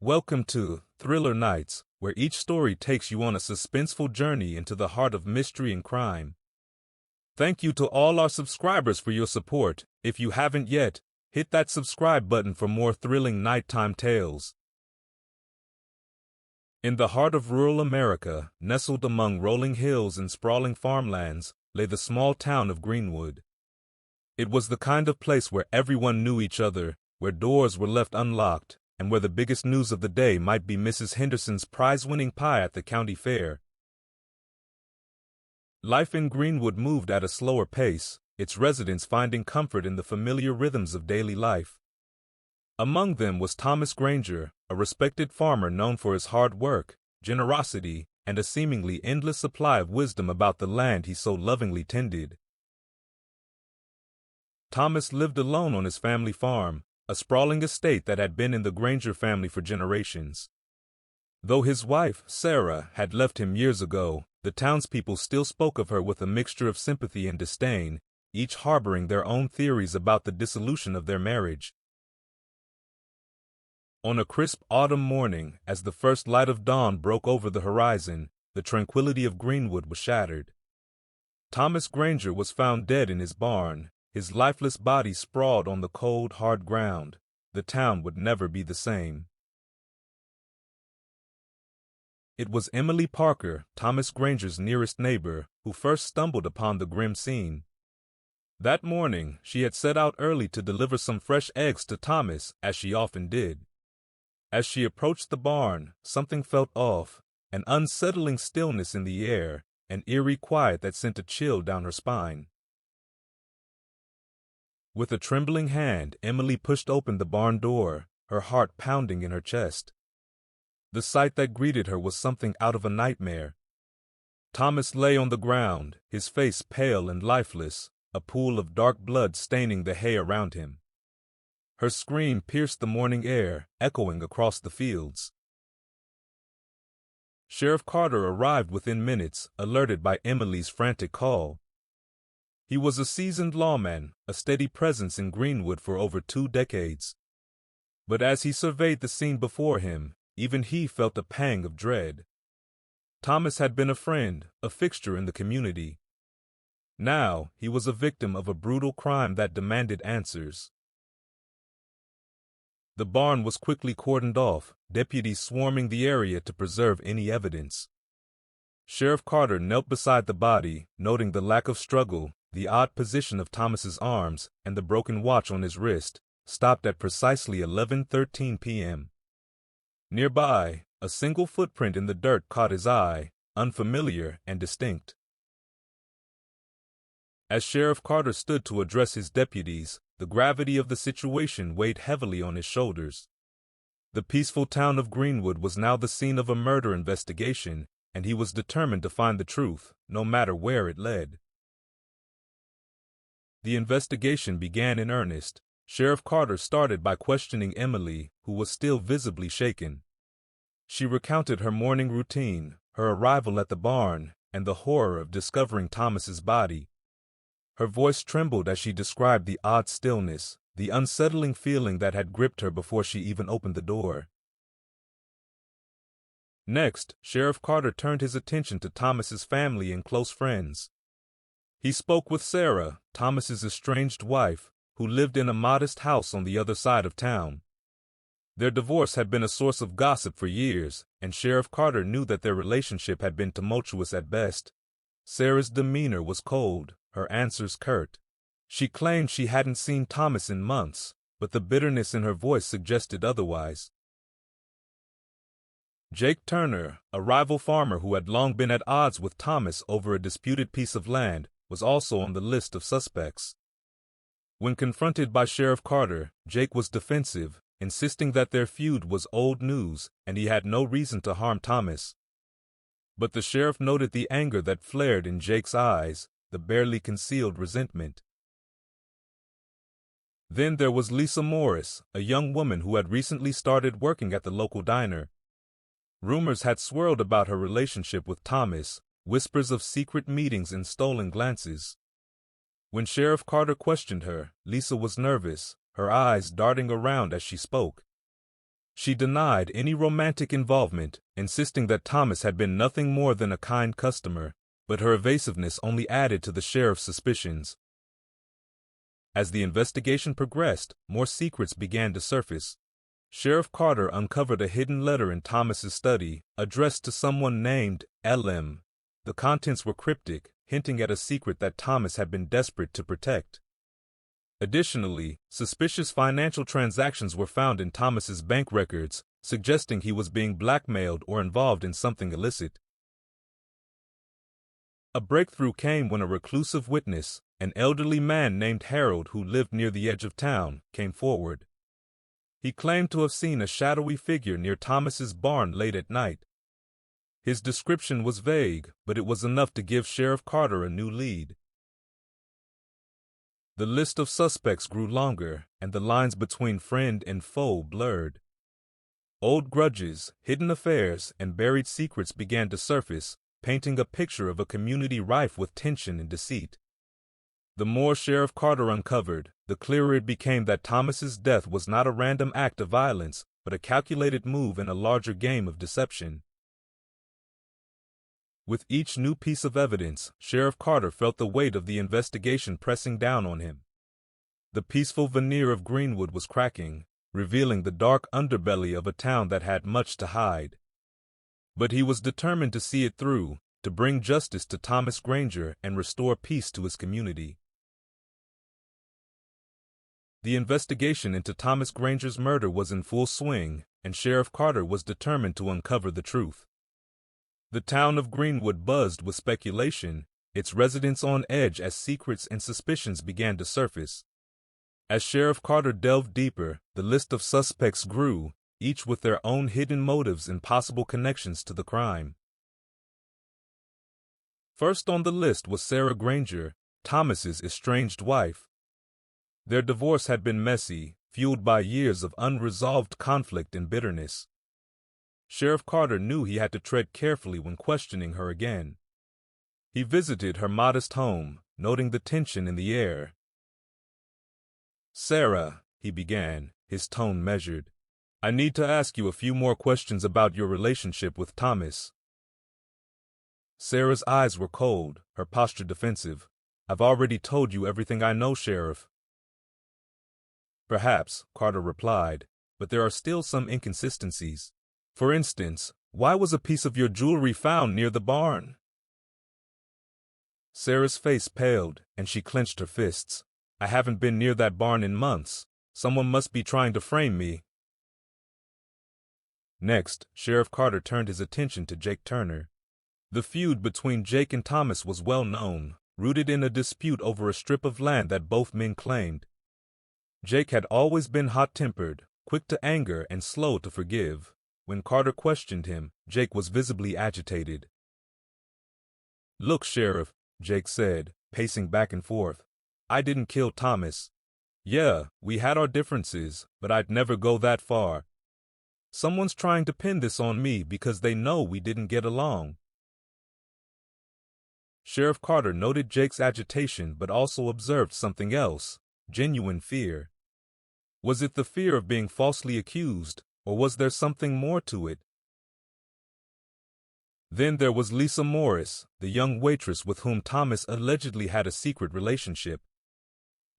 Welcome to Thriller Nights, where each story takes you on a suspenseful journey into the heart of mystery and crime. Thank you to all our subscribers for your support. If you haven't yet, hit that subscribe button for more thrilling nighttime tales. In the heart of rural America, nestled among rolling hills and sprawling farmlands, lay the small town of Greenwood. It was the kind of place where everyone knew each other, where doors were left unlocked, and where the biggest news of the day might be Mrs. Henderson's prize-winning pie at the county fair. Life in Greenwood moved at a slower pace, its residents finding comfort in the familiar rhythms of daily life. Among them was Thomas Granger, a respected farmer known for his hard work, generosity, and a seemingly endless supply of wisdom about the land he so lovingly tended. Thomas lived alone on his family farm, a sprawling estate that had been in the Granger family for generations. Though his wife, Sarah, had left him years ago, the townspeople still spoke of her with a mixture of sympathy and disdain, each harboring their own theories about the dissolution of their marriage. On a crisp autumn morning, as the first light of dawn broke over the horizon, the tranquility of Greenwood was shattered. Thomas Granger was found dead in his barn, his lifeless body sprawled on the cold, hard ground. The town would never be the same. It was Emily Parker, Thomas Granger's nearest neighbor, who first stumbled upon the grim scene. That morning, she had set out early to deliver some fresh eggs to Thomas, as she often did. As she approached the barn, something felt off, an unsettling stillness in the air, an eerie quiet that sent a chill down her spine. With a trembling hand, Emily pushed open the barn door, her heart pounding in her chest. The sight that greeted her was something out of a nightmare. Thomas lay on the ground, his face pale and lifeless, a pool of dark blood staining the hay around him. Her scream pierced the morning air, echoing across the fields. Sheriff Carter arrived within minutes, alerted by Emily's frantic call. He was a seasoned lawman, a steady presence in Greenwood for over 2 decades. But as he surveyed the scene before him, even he felt a pang of dread. Thomas had been a friend, a fixture in the community. Now, he was a victim of a brutal crime that demanded answers. The barn was quickly cordoned off, deputies swarming the area to preserve any evidence. Sheriff Carter knelt beside the body, noting the lack of struggle, the odd position of Thomas's arms, and the broken watch on his wrist, stopped at precisely 11:13 p.m. Nearby, a single footprint in the dirt caught his eye, unfamiliar and distinct. As Sheriff Carter stood to address his deputies, the gravity of the situation weighed heavily on his shoulders. The peaceful town of Greenwood was now the scene of a murder investigation, and he was determined to find the truth, no matter where it led. The investigation began in earnest. Sheriff Carter started by questioning Emily, who was still visibly shaken. She recounted her morning routine, her arrival at the barn, and the horror of discovering Thomas's body. Her voice trembled as she described the odd stillness, the unsettling feeling that had gripped her before she even opened the door. Next, Sheriff Carter turned his attention to Thomas's family and close friends. He spoke with Sarah, Thomas's estranged wife, who lived in a modest house on the other side of town. Their divorce had been a source of gossip for years, and Sheriff Carter knew that their relationship had been tumultuous at best. Sarah's demeanor was cold, her answers curt. She claimed she hadn't seen Thomas in months, but the bitterness in her voice suggested otherwise. Jake Turner, a rival farmer who had long been at odds with Thomas over a disputed piece of land, was also on the list of suspects. When confronted by Sheriff Carter, Jake was defensive, insisting that their feud was old news and he had no reason to harm Thomas. But the sheriff noted the anger that flared in Jake's eyes, the barely concealed resentment. Then there was Lisa Morris, a young woman who had recently started working at the local diner. Rumors had swirled about her relationship with Thomas, whispers of secret meetings and stolen glances. When Sheriff Carter questioned her, Lisa was nervous, her eyes darting around as she spoke. She denied any romantic involvement, insisting that Thomas had been nothing more than a kind customer, but her evasiveness only added to the sheriff's suspicions. As the investigation progressed, more secrets began to surface. Sheriff Carter uncovered a hidden letter in Thomas's study, addressed to someone named L.M. The contents were cryptic, hinting at a secret that Thomas had been desperate to protect. Additionally, suspicious financial transactions were found in Thomas's bank records, suggesting he was being blackmailed or involved in something illicit. A breakthrough came when a reclusive witness, an elderly man named Harold who lived near the edge of town, came forward. He claimed to have seen a shadowy figure near Thomas's barn late at night. His description was vague, but it was enough to give Sheriff Carter a new lead. The list of suspects grew longer, and the lines between friend and foe blurred. Old grudges, hidden affairs, and buried secrets began to surface, painting a picture of a community rife with tension and deceit. The more Sheriff Carter uncovered, the clearer it became that Thomas's death was not a random act of violence, but a calculated move in a larger game of deception. With each new piece of evidence, Sheriff Carter felt the weight of the investigation pressing down on him. The peaceful veneer of Greenwood was cracking, revealing the dark underbelly of a town that had much to hide. But he was determined to see it through, to bring justice to Thomas Granger and restore peace to his community. The investigation into Thomas Granger's murder was in full swing, and Sheriff Carter was determined to uncover the truth. The town of Greenwood buzzed with speculation, its residents on edge as secrets and suspicions began to surface. As Sheriff Carter delved deeper, the list of suspects grew, each with their own hidden motives and possible connections to the crime. First on the list was Sarah Granger, Thomas's estranged wife. Their divorce had been messy, fueled by years of unresolved conflict and bitterness. Sheriff Carter knew he had to tread carefully when questioning her again. He visited her modest home, noting the tension in the air. "Sarah," he began, his tone measured, "I need to ask you a few more questions about your relationship with Thomas." Sarah's eyes were cold, her posture defensive. "I've already told you everything I know, Sheriff." "Perhaps," Carter replied, "but there are still some inconsistencies. For instance, why was a piece of your jewelry found near the barn?" Sarah's face paled, and she clenched her fists. "I haven't been near that barn in months. Someone must be trying to frame me." Next, Sheriff Carter turned his attention to Jake Turner. The feud between Jake and Thomas was well known, rooted in a dispute over a strip of land that both men claimed. Jake had always been hot-tempered, quick to anger and slow to forgive. When Carter questioned him, Jake was visibly agitated. "Look, Sheriff," Jake said, pacing back and forth, "I didn't kill Thomas. Yeah, we had our differences, but I'd never go that far. Someone's trying to pin this on me because they know we didn't get along." Sheriff Carter noted Jake's agitation but also observed something else, genuine fear. Was it the fear of being falsely accused, or was there something more to it? Then there was Lisa Morris, the young waitress with whom Thomas allegedly had a secret relationship.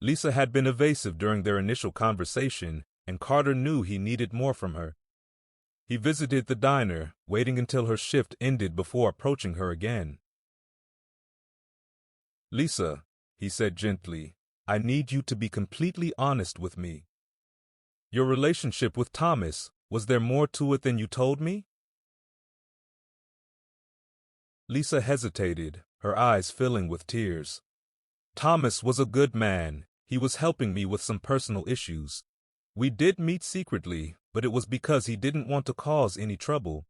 Lisa had been evasive during their initial conversation, and Carter knew he needed more from her. He visited the diner, waiting until her shift ended before approaching her again. "Lisa," he said gently, "I need you to be completely honest with me. Your relationship with Thomas, was there more to it than you told me?" Lisa hesitated, her eyes filling with tears. "Thomas was a good man. He was helping me with some personal issues. We did meet secretly, but it was because he didn't want to cause any trouble.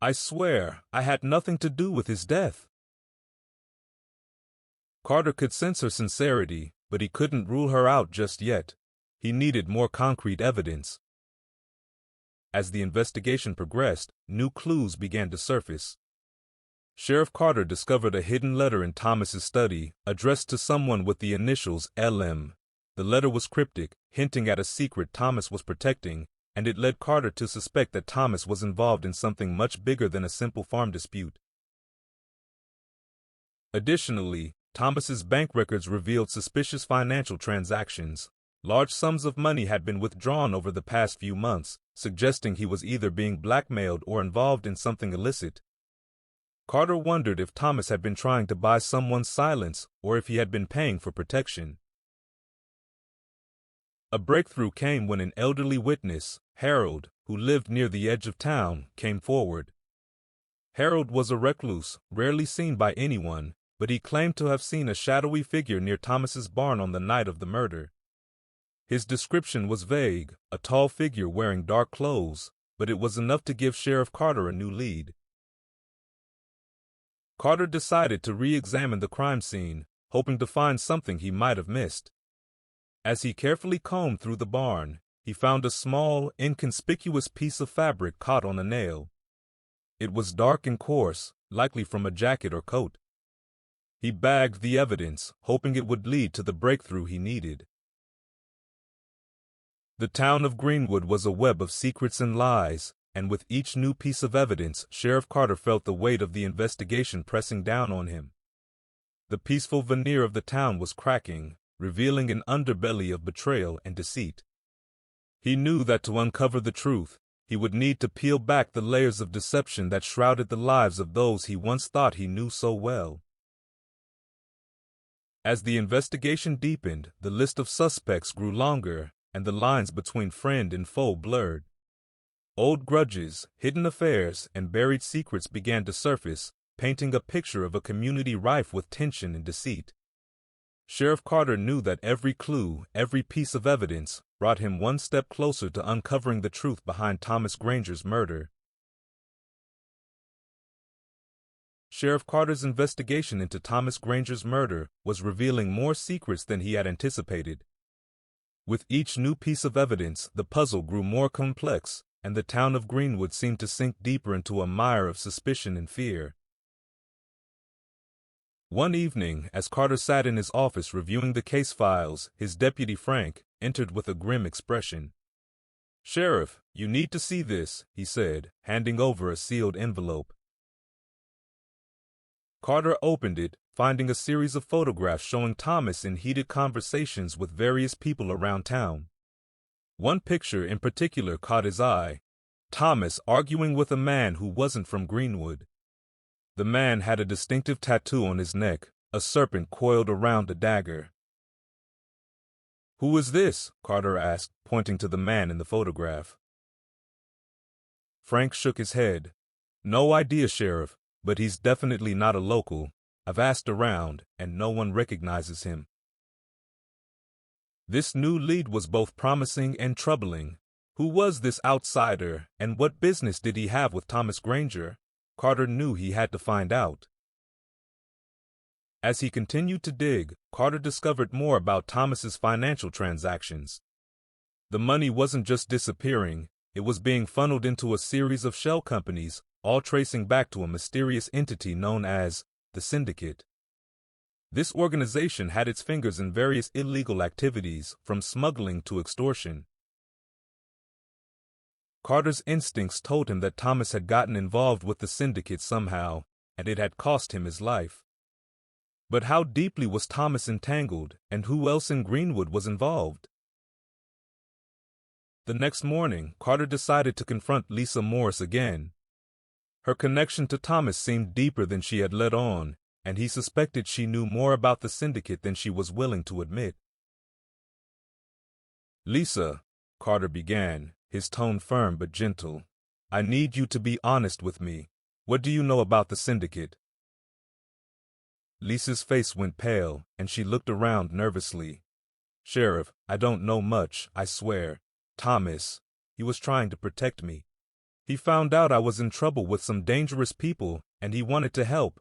I swear, I had nothing to do with his death." Carter could sense her sincerity, but he couldn't rule her out just yet. He needed more concrete evidence. As the investigation progressed, new clues began to surface. Sheriff Carter discovered a hidden letter in Thomas's study, addressed to someone with the initials LM. The letter was cryptic, hinting at a secret Thomas was protecting, and it led Carter to suspect that Thomas was involved in something much bigger than a simple farm dispute. Additionally, Thomas's bank records revealed suspicious financial transactions. Large sums of money had been withdrawn over the past few months, suggesting he was either being blackmailed or involved in something illicit. Carter wondered if Thomas had been trying to buy someone's silence or if he had been paying for protection. A breakthrough came when an elderly witness, Harold, who lived near the edge of town, came forward. Harold was a recluse, rarely seen by anyone, but he claimed to have seen a shadowy figure near Thomas's barn on the night of the murder. His description was vague, a tall figure wearing dark clothes, but it was enough to give Sheriff Carter a new lead. Carter decided to re-examine the crime scene, hoping to find something he might have missed. As he carefully combed through the barn, he found a small, inconspicuous piece of fabric caught on a nail. It was dark and coarse, likely from a jacket or coat. He bagged the evidence, hoping it would lead to the breakthrough he needed. The town of Greenwood was a web of secrets and lies, and with each new piece of evidence, Sheriff Carter felt the weight of the investigation pressing down on him. The peaceful veneer of the town was cracking, revealing an underbelly of betrayal and deceit. He knew that to uncover the truth, he would need to peel back the layers of deception that shrouded the lives of those he once thought he knew so well. As the investigation deepened, the list of suspects grew longer, and the lines between friend and foe blurred. Old grudges, hidden affairs, and buried secrets began to surface, painting a picture of a community rife with tension and deceit. Sheriff Carter knew that every clue, every piece of evidence, brought him one step closer to uncovering the truth behind Thomas Granger's murder. Sheriff Carter's investigation into Thomas Granger's murder was revealing more secrets than he had anticipated. With each new piece of evidence, the puzzle grew more complex, and the town of Greenwood seemed to sink deeper into a mire of suspicion and fear. One evening, as Carter sat in his office reviewing the case files, his deputy Frank entered with a grim expression. "Sheriff, you need to see this," he said, handing over a sealed envelope. Carter opened it, finding a series of photographs showing Thomas in heated conversations with various people around town. One picture in particular caught his eye: Thomas arguing with a man who wasn't from Greenwood. The man had a distinctive tattoo on his neck, a serpent coiled around a dagger. "Who is this?" Carter asked, pointing to the man in the photograph. Frank shook his head. "No idea, Sheriff, but he's definitely not a local. I've asked around, and no one recognizes him." This new lead was both promising and troubling. Who was this outsider, and what business did he have with Thomas Granger? Carter knew he had to find out. As he continued to dig, Carter discovered more about Thomas's financial transactions. The money wasn't just disappearing, it was being funneled into a series of shell companies, all tracing back to a mysterious entity known as the Syndicate. This organization had its fingers in various illegal activities, from smuggling to extortion. Carter's instincts told him that Thomas had gotten involved with the Syndicate somehow, and it had cost him his life. But how deeply was Thomas entangled, and who else in Greenwood was involved? The next morning, Carter decided to confront Lisa Morris again. Her connection to Thomas seemed deeper than she had let on, and he suspected she knew more about the Syndicate than she was willing to admit. "Lisa," Carter began, his tone firm but gentle, "I need you to be honest with me. What do you know about the Syndicate?" Lisa's face went pale, and she looked around nervously. "Sheriff, I don't know much, I swear. Thomas, he was trying to protect me. He found out I was in trouble with some dangerous people, and he wanted to help."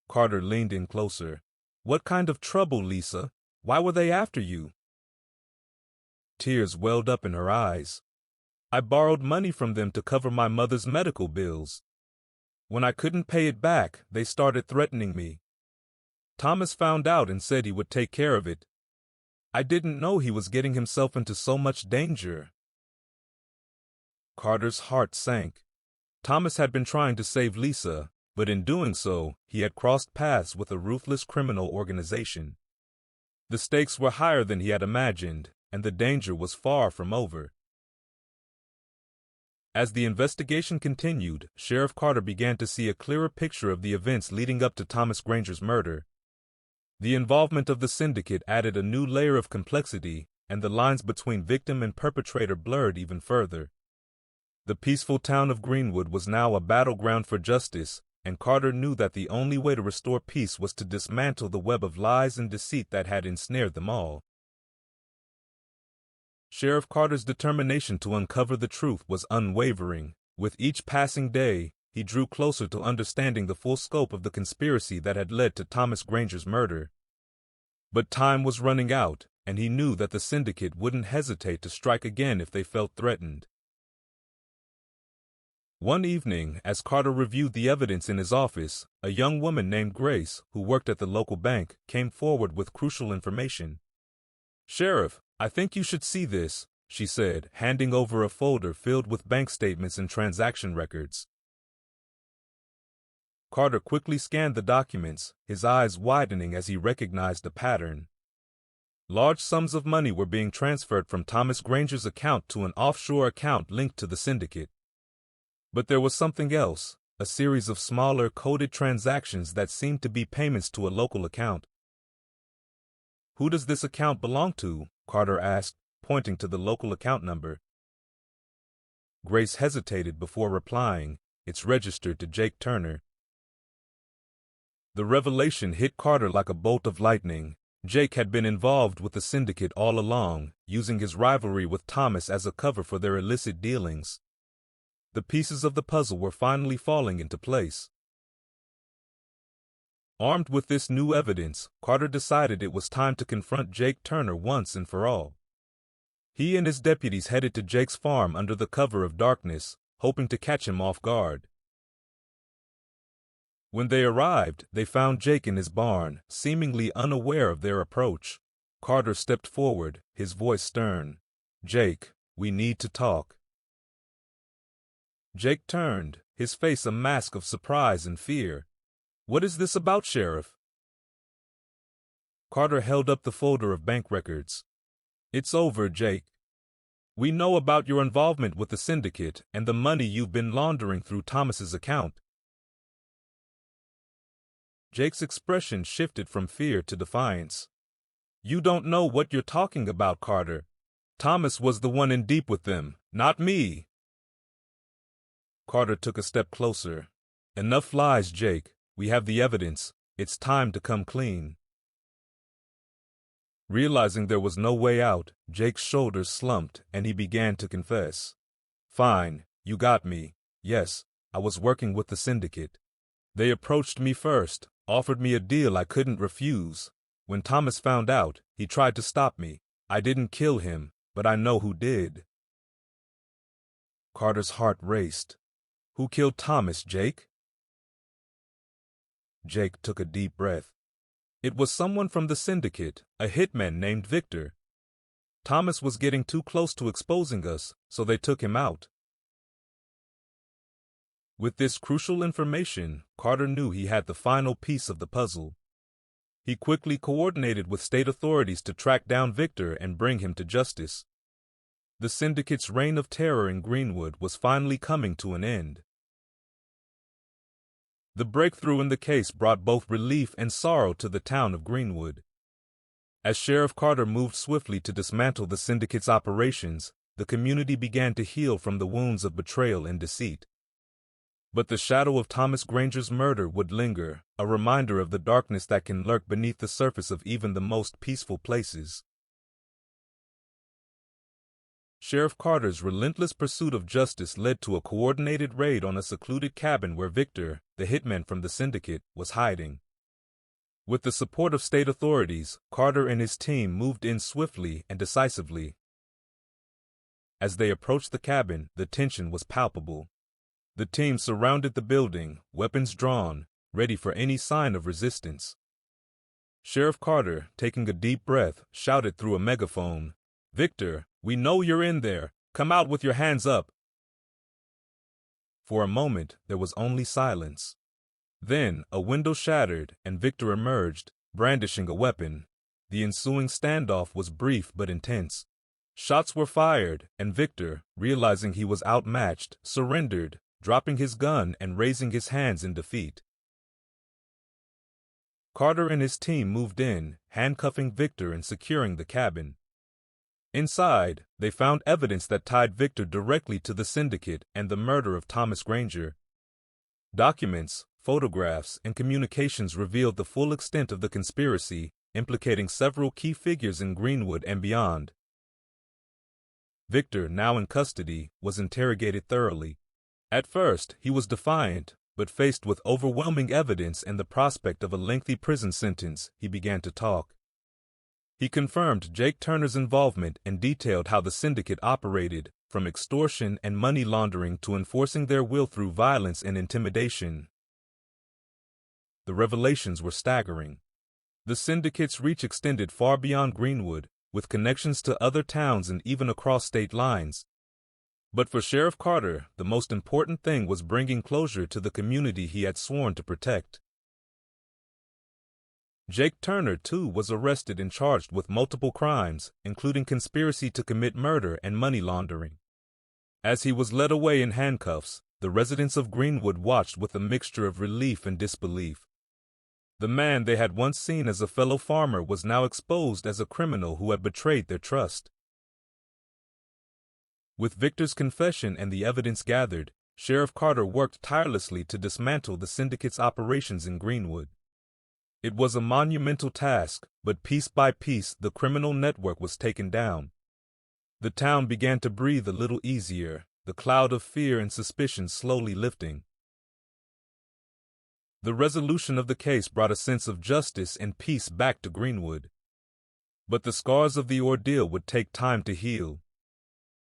Carter leaned in closer. "What kind of trouble, Lisa? Why were they after you?" Tears welled up in her eyes. "I borrowed money from them to cover my mother's medical bills. When I couldn't pay it back, they started threatening me. Thomas found out and said he would take care of it. I didn't know he was getting himself into so much danger. Carter's heart sank. Thomas had been trying to save Lisa, but in doing so, he had crossed paths with a ruthless criminal organization. The stakes were higher than he had imagined, and the danger was far from over. As the investigation continued, Sheriff Carter began to see a clearer picture of the events leading up to Thomas Granger's murder. The involvement of the syndicate added a new layer of complexity, and the lines between victim and perpetrator blurred even further. The peaceful town of Greenwood was now a battleground for justice, and Carter knew that the only way to restore peace was to dismantle the web of lies and deceit that had ensnared them all. Sheriff Carter's determination to uncover the truth was unwavering. With each passing day, he drew closer to understanding the full scope of the conspiracy that had led to Thomas Granger's murder. But time was running out, and he knew that the syndicate wouldn't hesitate to strike again if they felt threatened. One evening, as Carter reviewed the evidence in his office, a young woman named Grace, who worked at the local bank, came forward with crucial information. "Sheriff, I think you should see this," she said, handing over a folder filled with bank statements and transaction records. Carter quickly scanned the documents, his eyes widening as he recognized a pattern. Large sums of money were being transferred from Thomas Granger's account to an offshore account linked to the syndicate. But there was something else, a series of smaller coded transactions that seemed to be payments to a local account. "Who does this account belong to?" Carter asked, pointing to the local account number. Grace hesitated before replying. "It's registered to Jake Turner." The revelation hit Carter like a bolt of lightning. Jake had been involved with the syndicate all along, using his rivalry with Thomas as a cover for their illicit dealings. The pieces of the puzzle were finally falling into place. Armed with this new evidence, Carter decided it was time to confront Jake Turner once and for all. He and his deputies headed to Jake's farm under the cover of darkness, hoping to catch him off guard. When they arrived, they found Jake in his barn, seemingly unaware of their approach. Carter stepped forward, his voice stern. "Jake, we need to talk." Jake turned, his face a mask of surprise and fear. "What is this about, Sheriff?" Carter held up the folder of bank records. "It's over, Jake. We know about your involvement with the syndicate and the money you've been laundering through Thomas's account." Jake's expression shifted from fear to defiance. "You don't know what you're talking about, Carter. Thomas was the one in deep with them, not me." Carter took a step closer. "Enough lies, Jake. We have the evidence. It's time to come clean." Realizing there was no way out, Jake's shoulders slumped and he began to confess. "Fine, you got me. Yes, I was working with the syndicate. They approached me first, offered me a deal I couldn't refuse. When Thomas found out, he tried to stop me. I didn't kill him, but I know who did." Carter's heart raced. "Who killed Thomas, Jake?" Jake took a deep breath. "It was someone from the syndicate, a hitman named Victor. Thomas was getting too close to exposing us, so they took him out." With this crucial information, Carter knew he had the final piece of the puzzle. He quickly coordinated with state authorities to track down Victor and bring him to justice. The syndicate's reign of terror in Greenwood was finally coming to an end. The breakthrough in the case brought both relief and sorrow to the town of Greenwood. As Sheriff Carter moved swiftly to dismantle the syndicate's operations, the community began to heal from the wounds of betrayal and deceit. But the shadow of Thomas Granger's murder would linger, a reminder of the darkness that can lurk beneath the surface of even the most peaceful places. Sheriff Carter's relentless pursuit of justice led to a coordinated raid on a secluded cabin where Victor, the hitman from the syndicate, was hiding. With the support of state authorities, Carter and his team moved in swiftly and decisively. As they approached the cabin, the tension was palpable. The team surrounded the building, weapons drawn, ready for any sign of resistance. Sheriff Carter, taking a deep breath, shouted through a megaphone, "Victor, we know you're in there. Come out with your hands up." For a moment, there was only silence. Then, a window shattered, and Victor emerged, brandishing a weapon. The ensuing standoff was brief but intense. Shots were fired, and Victor, realizing he was outmatched, surrendered, dropping his gun and raising his hands in defeat. Carter and his team moved in, handcuffing Victor and securing the cabin. Inside, they found evidence that tied Victor directly to the syndicate and the murder of Thomas Granger. Documents, photographs, and communications revealed the full extent of the conspiracy, implicating several key figures in Greenwood and beyond. Victor, now in custody, was interrogated thoroughly. At first, he was defiant, but faced with overwhelming evidence and the prospect of a lengthy prison sentence, he began to talk. He confirmed Jake Turner's involvement and detailed how the syndicate operated, from extortion and money laundering to enforcing their will through violence and intimidation. The revelations were staggering. The syndicate's reach extended far beyond Greenwood, with connections to other towns and even across state lines. But for Sheriff Carter, the most important thing was bringing closure to the community he had sworn to protect. Jake Turner, too, was arrested and charged with multiple crimes, including conspiracy to commit murder and money laundering. As he was led away in handcuffs, the residents of Greenwood watched with a mixture of relief and disbelief. The man they had once seen as a fellow farmer was now exposed as a criminal who had betrayed their trust. With Victor's confession and the evidence gathered, Sheriff Carter worked tirelessly to dismantle the syndicate's operations in Greenwood. It was a monumental task, but piece by piece the criminal network was taken down. The town began to breathe a little easier, the cloud of fear and suspicion slowly lifting. The resolution of the case brought a sense of justice and peace back to Greenwood. But the scars of the ordeal would take time to heal.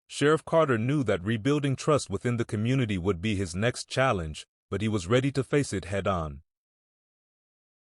Sheriff Carter knew that rebuilding trust within the community would be his next challenge, but he was ready to face it head-on.